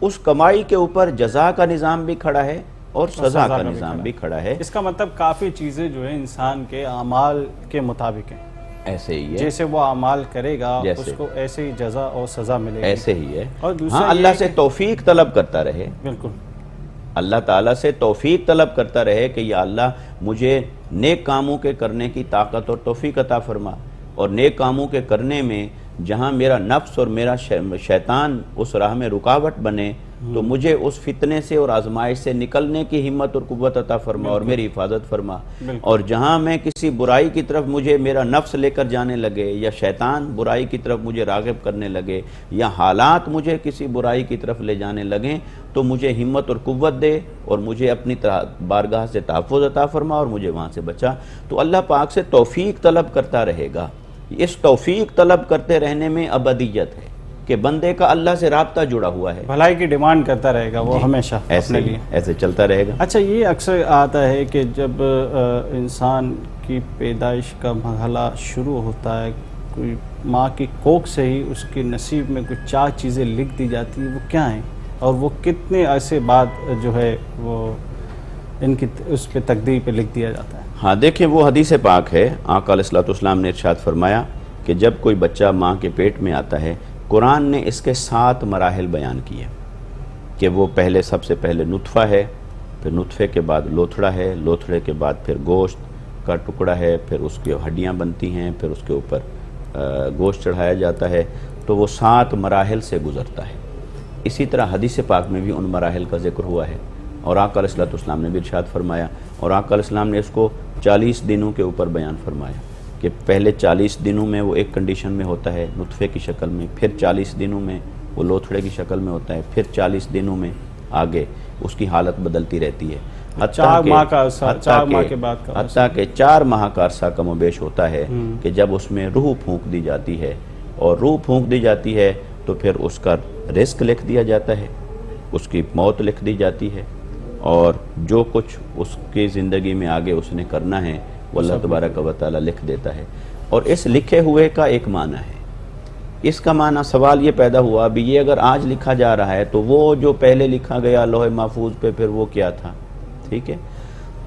اس کمائی کے اوپر جزا کا نظام بھی کھڑا ہے اور سزا کا نظام بھی کھڑا ہے۔ اس کا مطلب کافی چیزیں جو ہیں انسان کے اعمال کے مطابق ہیں، ایسے ہی ہے، جیسے وہ اعمال کرے گا اس کو ایسے ہی جزا اور سزا ملے گی، ایسے ہی ہے۔ اور دوسرا ہاں، اللہ سے توفیق طلب کرتا رہے، بالکل اللہ تعالیٰ سے توفیق طلب کرتا رہے کہ یا اللہ مجھے نیک کاموں کے کرنے کی طاقت اور توفیق عطا فرما، اور نیک کاموں کے کرنے میں جہاں میرا نفس اور میرا شیطان اس راہ میں رکاوٹ بنے تو مجھے اس فتنے سے اور آزمائش سے نکلنے کی ہمت اور قوت عطا فرما اور میری حفاظت فرما، اور جہاں میں کسی برائی کی طرف مجھے میرا نفس لے کر جانے لگے یا شیطان برائی کی طرف مجھے راغب کرنے لگے یا حالات مجھے کسی برائی کی طرف لے جانے لگیں تو مجھے ہمت اور قوت دے اور مجھے اپنی بارگاہ سے تحفظ عطا فرما اور مجھے وہاں سے بچا۔ تو اللہ پاک سے توفیق طلب کرتا رہے گا۔ اس توفیق طلب کرتے رہنے میں ابدیت ہے کہ بندے کا اللہ سے رابطہ جڑا ہوا ہے، بھلائی کی ڈیمانڈ کرتا رہے گا وہ ہمیشہ اپنے لیے، ایسے چلتا رہے گا۔ اچھا، یہ اکثر آتا ہے کہ جب انسان کی پیدائش کا مرحلہ شروع ہوتا ہے، کوئی ماں کی کوکھ سے ہی اس کے نصیب میں کچھ 4 چیزیں لکھ دی جاتی ہیں، وہ کیا ہیں اور وہ کتنے عرصے بعد جو ہے وہ ان کی اس پہ تقدیر پہ لکھ دیا جاتا ہے؟ ہاں دیکھیں، وہ حدیث پاک ہے، آقا علیہ الصلوۃ والسلام نے ارشاد فرمایا کہ جب کوئی بچہ ماں کے پیٹ میں آتا ہے، قرآن نے اس کے 7 مراحل بیان کیے کہ وہ سب سے پہلے نطفہ ہے، پھر نطفے کے بعد لوتھڑا ہے، لوتھڑے کے بعد پھر گوشت کا ٹکڑا ہے، پھر اس کی ہڈیاں بنتی ہیں، پھر اس کے اوپر گوشت چڑھایا جاتا ہے، تو وہ 7 مراحل سے گزرتا ہے۔ اسی طرح حدیث پاک میں بھی ان مراحل کا ذکر ہوا ہے، اور آقا علیہ الصلوۃ والسلام نے بھی ارشاد فرمایا، اور آقا علیہ السلام نے اس کو 40 دنوں کے اوپر بیان فرمایا کہ پہلے 40 دنوں میں وہ ایک کنڈیشن میں ہوتا ہے نطفے کی شکل میں، پھر 40 دنوں میں وہ لوتھڑے کی شکل میں ہوتا ہے، پھر 40 دنوں میں آگے اس کی حالت بدلتی رہتی ہے، حتیٰ کہ 4 ماہ کا عرصہ کم و بیش ہوتا ہے کہ جب اس میں روح پھونک دی جاتی ہے، اور روح پھونک دی جاتی ہے تو پھر اس کا رزق لکھ دیا جاتا ہے، اس کی موت لکھ دی جاتی ہے، اور جو کچھ اس کی زندگی میں آگے اس نے کرنا ہے وہ اللہ تبارک و تعالیٰ لکھ دیتا ہے۔ اور اس لکھے ہوئے کا ایک معنی ہے، اس کا معنی سوال یہ پیدا ہوا بھی یہ اگر آج لکھا جا رہا ہے تو وہ جو پہلے لکھا گیا لوح محفوظ پہ پھر وہ کیا تھا؟ ٹھیک ہے،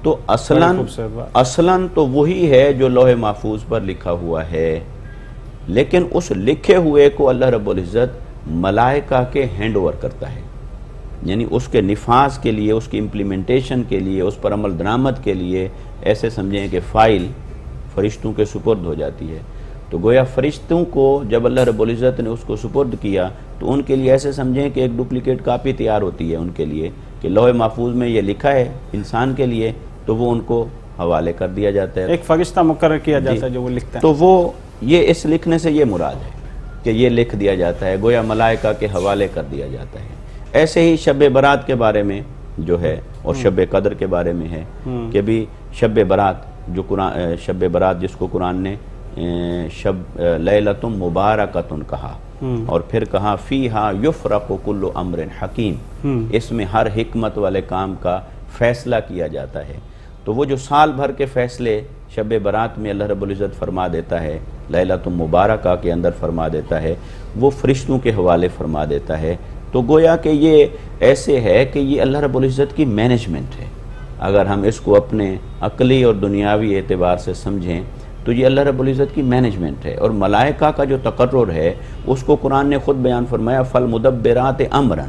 تو اصلاً تو وہی ہے جو لوح محفوظ پر لکھا ہوا ہے، لیکن اس لکھے ہوئے کو اللہ رب العزت ملائکہ کے ہینڈ اوور کرتا ہے، یعنی اس کے نفاذ کے لیے، اس کی امپلیمنٹیشن کے لیے، اس پر عمل درآمد کے لیے ایسے سمجھیں کہ فائل فرشتوں کے سپرد ہو جاتی ہے۔ تو گویا فرشتوں کو جب اللہ رب العزت نے اس کو سپرد کیا تو ان کے لیے ایسے سمجھیں کہ ایک ڈپلیکیٹ کاپی تیار ہوتی ہے ان کے لیے کہ لوح محفوظ میں یہ لکھا ہے انسان کے لیے، تو وہ ان کو حوالے کر دیا جاتا ہے، ایک فرشتہ مقرر کیا جاتا ہے جو وہ لکھتا ہے۔ تو وہ یہ اس لکھنے سے یہ مراد ہے کہ یہ لکھ دیا جاتا ہے، گویا ملائکہ کے حوالے کر دیا جاتا ہے۔ ایسے ہی شب برات کے بارے میں جو ہے اور شب قدر کے بارے میں ہے کہ بھی شب برات جو قرآن، شب برات جس کو قرآن نے شب لیلۃ مبارکۃ کہا، اور پھر کہا فیہا یفرق کل امر حکیم، اس میں ہر حکمت والے کام کا فیصلہ کیا جاتا ہے۔ تو وہ جو سال بھر کے فیصلے شب برات میں اللہ رب العزت فرما دیتا ہے، لیلۃ مبارکہ کے اندر فرما دیتا ہے، وہ فرشتوں کے حوالے فرما دیتا ہے۔ تو گویا کہ یہ ایسے ہے کہ یہ اللہ رب العزت کی مینجمنٹ ہے۔ اگر ہم اس کو اپنے عقلی اور دنیاوی اعتبار سے سمجھیں تو یہ اللہ رب العزت کی مینجمنٹ ہے، اور ملائکہ کا جو تقرر ہے اس کو قرآن نے خود بیان فرمایا فالمدبرات امرا،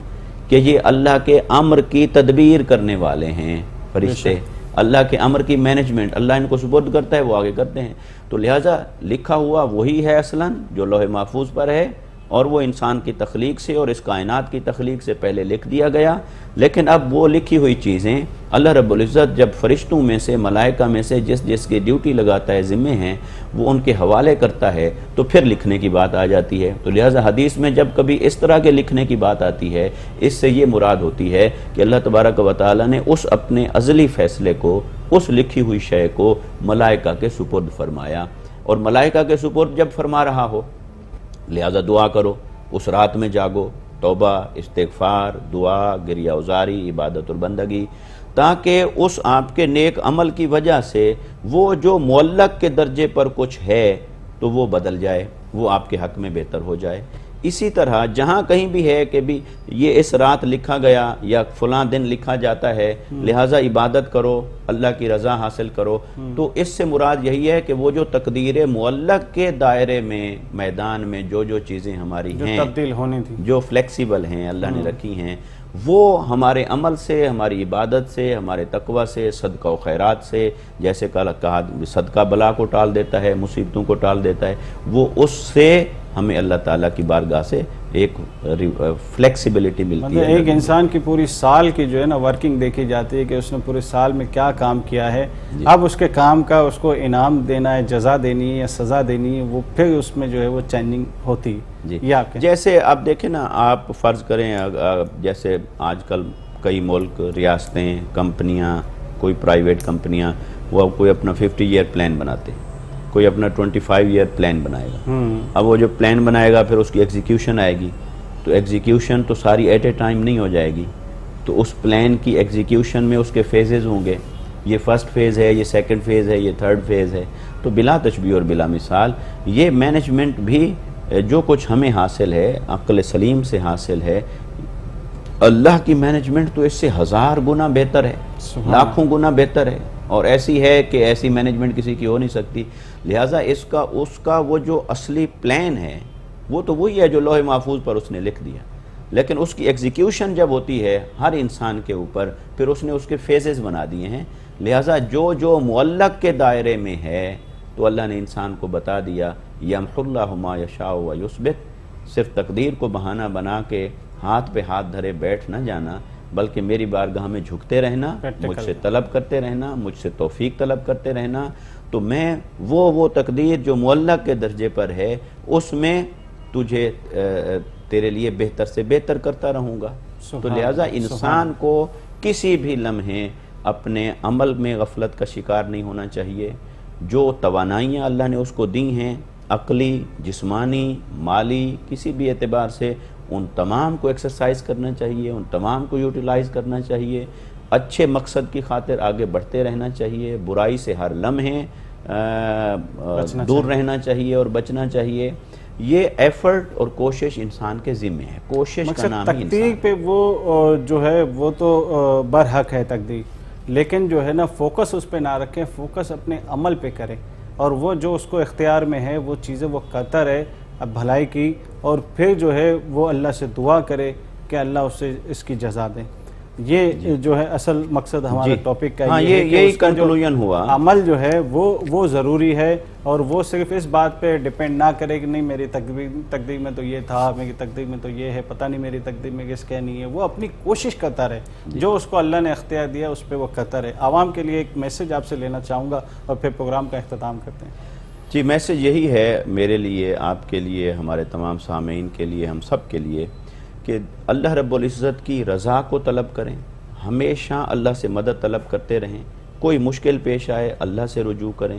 کہ یہ اللہ کے امر کی تدبیر کرنے والے ہیں فرشتے، اللہ کے امر کی مینجمنٹ اللہ ان کو سپرد کرتا ہے، وہ آگے کرتے ہیں۔ تو لہٰذا لکھا ہوا وہی ہے اصلاً جو لوح محفوظ پر ہے، اور وہ انسان کی تخلیق سے اور اس کائنات کی تخلیق سے پہلے لکھ دیا گیا، لیکن اب وہ لکھی ہوئی چیزیں اللہ رب العزت جب فرشتوں میں سے، ملائکہ میں سے جس جس کی ڈیوٹی لگاتا ہے، ذمے ہیں، وہ ان کے حوالے کرتا ہے، تو پھر لکھنے کی بات آ جاتی ہے۔ تو لہٰذا حدیث میں جب کبھی اس طرح کے لکھنے کی بات آتی ہے، اس سے یہ مراد ہوتی ہے کہ اللہ تبارک و تعالیٰ نے اس اپنے ازلی فیصلے کو، اس لکھی ہوئی شے کو ملائکہ کے سپرد فرمایا، اور ملائکہ کے سپرد جب فرما رہا ہو لہذا دعا کرو، اس رات میں جاگو، توبہ، استغفار، دعا، گریہ ازاری، عبادت اور بندگی، تاکہ اس آپ کے نیک عمل کی وجہ سے وہ جو معلق کے درجے پر کچھ ہے تو وہ بدل جائے، وہ آپ کے حق میں بہتر ہو جائے۔ اسی طرح جہاں کہیں بھی ہے کہ بھی یہ اس رات لکھا گیا یا فلاں دن لکھا جاتا ہے لہٰذا عبادت کرو، اللہ کی رضا حاصل کرو، تو اس سے مراد یہی ہے کہ وہ جو تقدیر معلق کے دائرے میں، میدان میں جو چیزیں ہماری ہیں، جو تبدیل ہونی تھی، جو فلیکسیبل ہیں، اللہ نے رکھی ہیں، وہ ہمارے عمل سے، ہماری عبادت سے، ہمارے تقوی سے، صدقہ و خیرات سے، جیسے کہا صدقہ بلا کو ٹال دیتا ہے، مصیبتوں کو ٹال دیتا ہے، وہ اس سے ہمیں اللہ تعالیٰ کی بارگاہ سے ایک فلیکسیبلٹی ملتی ہے۔ ایک انسان کی پوری سال کی جو ہے نا ورکنگ دیکھی جاتی ہے کہ اس نے پورے سال میں کیا کام کیا ہے، اب اس کے کام کا اس کو انعام دینا ہے، جزا دینی ہے یا سزا دینی ہے، وہ پھر اس میں جو ہے وہ چینجنگ ہوتی ہے۔ یہ آپ جیسے آپ دیکھیں نا، آپ فرض کریں جیسے آج کل کئی ملک، ریاستیں، کمپنیاں، کوئی پرائیویٹ کمپنیاں، وہ کوئی اپنا 50 ایئر پلان بناتے ہیں، کوئی اپنا 25 ایئر پلان بنائے گا۔ اب وہ جو پلان بنائے گا پھر اس کی ایگزیکیوشن آئے گی، تو ایگزیکیوشن تو ساری ایٹ اے ٹائم نہیں ہو جائے گی، تو اس پلان کی ایگزیکیوشن میں اس کے فیزز ہوں گے، یہ فرسٹ فیز ہے، یہ سیکنڈ فیز ہے، یہ تھرڈ فیز ہے۔ تو بلا تشبیہ اور بلا مثال یہ مینجمنٹ بھی جو کچھ ہمیں حاصل ہے، عقل سلیم سے حاصل ہے، اللہ کی مینجمنٹ تو اس سے 1000 گنا بہتر ہے، لاکھوں گنا بہتر ہے، اور ایسی ہے کہ ایسی مینجمنٹ کسی کی ہو نہیں سکتی۔ لہٰذا اس کا وہ جو اصلی پلان ہے وہ تو وہی ہے جو لوح محفوظ پر اس نے لکھ دیا، لیکن اس کی ایگزیکیوشن جب ہوتی ہے ہر انسان کے اوپر، پھر اس نے اس کے فیزز بنا دیے ہیں۔ لہٰذا جو معلق کے دائرے میں ہے تو اللہ نے انسان کو بتا دیا یمحو اللہ ما یشاء و یثبت، صرف تقدیر کو بہانہ بنا کے ہاتھ پہ ہاتھ دھرے بیٹھ نہ جانا، بلکہ میری بارگاہ میں جھکتے رہنا، مجھ سے طلب کرتے رہنا، مجھ سے توفیق طلب کرتے رہنا، تو میں وہ تقدیر جو معلق کے درجے پر ہے اس میں تجھے تیرے لیے بہتر سے بہتر کرتا رہوں گا۔ تو لہٰذا انسان کو کسی بھی لمحے اپنے عمل میں غفلت کا شکار نہیں ہونا چاہیے۔ جو توانائیاں اللہ نے اس کو دی ہیں، عقلی، جسمانی، مالی، کسی بھی اعتبار سے، ان تمام کو ایکسرسائز کرنا چاہیے، ان تمام کو یوٹیلائز کرنا چاہیے، اچھے مقصد کی خاطر آگے بڑھتے رہنا چاہیے، برائی سے ہر لمحے دور رہنا چاہیے اور بچنا چاہیے۔ یہ ایفرٹ اور کوشش انسان کے ذمہ ہے، کوشش کا نام ہی انسان۔ تقدیر پہ وہ جو ہے وہ تو برحق ہے تقدیر، لیکن جو ہے نا فوکس اس پہ نہ رکھیں، فوکس اپنے عمل پہ کریں، اور وہ جو اس کو اختیار میں ہے وہ چیزیں وہ کرتا رہے اب بھلائی کی، اور پھر جو ہے وہ اللہ سے دعا کرے کہ اللہ اسے اس کی جزا دے۔ یہ جو ہے اصل مقصد ہمارے ٹاپک کا یہی کنکلوژن ہوا۔ عمل جو ہے وہ ضروری ہے، اور وہ صرف اس بات پہ ڈیپینڈ نہ کرے کہ نہیں میری تقدیر میں تو یہ تھا، میری تقدیر میں تو یہ ہے، پتہ نہیں میری تقدیر میں کس کیا نہیں ہے۔ وہ اپنی کوشش کرتا رہے، جو اس کو اللہ نے اختیار دیا اس پہ وہ کرتا رہے۔ عوام کے لیے ایک میسج آپ سے لینا چاہوں گا اور پھر پروگرام کا اختتام کرتے ہیں۔ جی میسیج یہی ہے میرے لیے، آپ کے لیے، ہمارے تمام سامعین کے لیے، ہم سب کے لیے، کہ اللہ رب العزت کی رضا کو طلب کریں، ہمیشہ اللہ سے مدد طلب کرتے رہیں، کوئی مشکل پیش آئے اللہ سے رجوع کریں،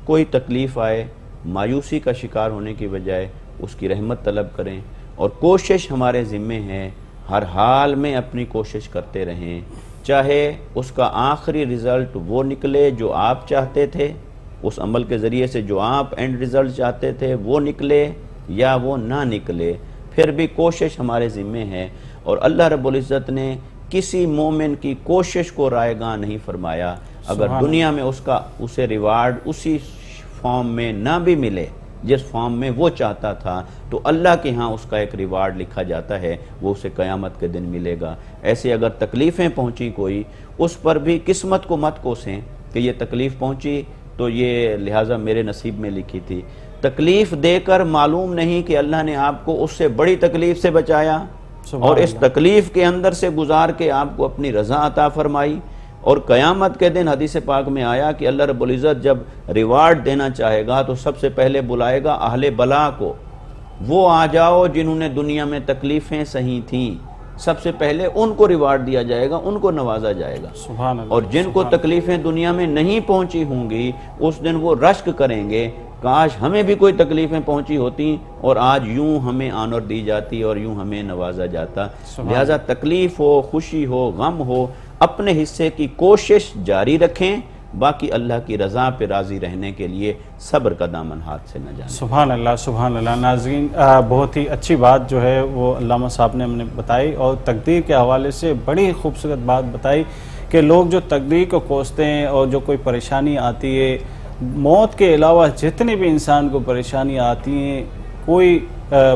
کوئی تکلیف آئے مایوسی کا شکار ہونے کی بجائے اس کی رحمت طلب کریں، اور کوشش ہمارے ذمے ہے، ہر حال میں اپنی کوشش کرتے رہیں، چاہے اس کا آخری رزلٹ وہ نکلے جو آپ چاہتے تھے، اس عمل کے ذریعے سے جو آپ اینڈ رزلٹ چاہتے تھے وہ نکلے یا وہ نہ نکلے، پھر بھی کوشش ہمارے ذمے ہے۔ اور اللہ رب العزت نے کسی مومن کی کوشش کو رائے گاں نہیں فرمایا، اگر دنیا میں اسے ریوارڈ اسی فارم میں نہ بھی ملے جس فارم میں وہ چاہتا تھا، تو اللہ کے ہاں اس کا ایک ریوارڈ لکھا جاتا ہے، وہ اسے قیامت کے دن ملے گا۔ ایسے اگر تکلیفیں پہنچی کوئی، اس پر بھی قسمت کو مت کوسیں کہ یہ تکلیف پہنچی تو یہ لہٰذا میرے نصیب میں لکھی تھی۔ تکلیف دے کر معلوم نہیں کہ اللہ نے آپ کو اس سے بڑی تکلیف سے بچایا اور اس تکلیف کے اندر سے گزار کے آپ کو اپنی رضا عطا فرمائی، اور قیامت کے دن حدیث پاک میں آیا کہ اللہ رب العزت جب ریوارڈ دینا چاہے گا تو سب سے پہلے بلائے گا اہل بلا کو، وہ آ جاؤ جنہوں نے دنیا میں تکلیفیں سہی تھیں، سب سے پہلے ان کو ریوارڈ دیا جائے گا، ان کو نوازا جائے گا۔ سبحان اللہ۔ اور جن کو تکلیفیں دنیا میں نہیں پہنچی ہوں گی اس دن وہ رشک کریں گے، کاش ہمیں بھی کوئی تکلیفیں پہنچی ہوتی اور آج یوں ہمیں آنر دی جاتی اور یوں ہمیں نوازا جاتا۔ لہٰذا تکلیف ہو، خوشی ہو، غم ہو، اپنے حصے کی کوشش جاری رکھیں، باقی اللہ کی رضا پہ راضی رہنے کے لیے صبر کا دامن ہاتھ سے نہ جائیں۔ سبحان اللہ، سبحان اللہ۔ ناظرین، بہت ہی اچھی بات جو ہے وہ علامہ صاحب نے ہمیں بتائی، اور تقدیر کے حوالے سے بڑی خوبصورت بات بتائی کہ لوگ جو تقدیر کو کوستے ہیں اور جو کوئی پریشانی آتی ہے، موت کے علاوہ جتنی بھی انسان کو پریشانی آتی ہیں، کوئی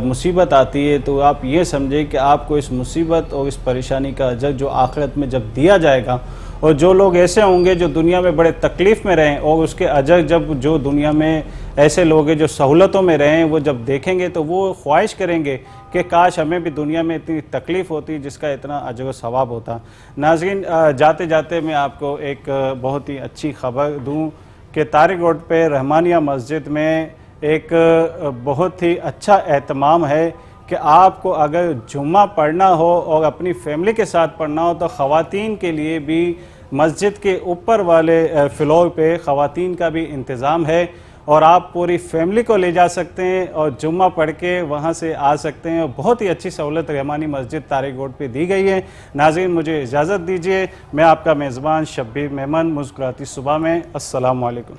مصیبت آتی ہے، تو آپ یہ سمجھیں کہ آپ کو اس مصیبت اور اس پریشانی کا اجر جو آخرت میں جب دیا جائے گا، اور جو لوگ ایسے ہوں گے جو دنیا میں بڑے تکلیف میں رہیں، اور اس کے اجر جب جو دنیا میں ایسے لوگ ہیں جو سہولتوں میں رہیں، وہ جب دیکھیں گے تو وہ خواہش کریں گے کہ کاش ہمیں بھی دنیا میں اتنی تکلیف ہوتی جس کا اتنا اجر و ثواب ہوتا۔ ناظرین، جاتے جاتے میں آپ کو ایک بہت ہی اچھی خبر دوں کہ طارق روڈ پہ رحمانیہ مسجد میں ایک بہت ہی اچھا اہتمام ہے کہ آپ کو اگر جمعہ پڑھنا ہو اور اپنی فیملی کے ساتھ پڑھنا ہو تو خواتین کے لیے بھی مسجد کے اوپر والے فلور پہ خواتین کا بھی انتظام ہے، اور آپ پوری فیملی کو لے جا سکتے ہیں اور جمعہ پڑھ کے وہاں سے آ سکتے ہیں، اور بہت ہی اچھی سہولت رحمانی مسجد طارق روڈ پہ دی گئی ہے۔ ناظرین، مجھے اجازت دیجیے، میں آپ کا میزبان شبیر میمن، مسکراتی صبح میں، السلام علیکم۔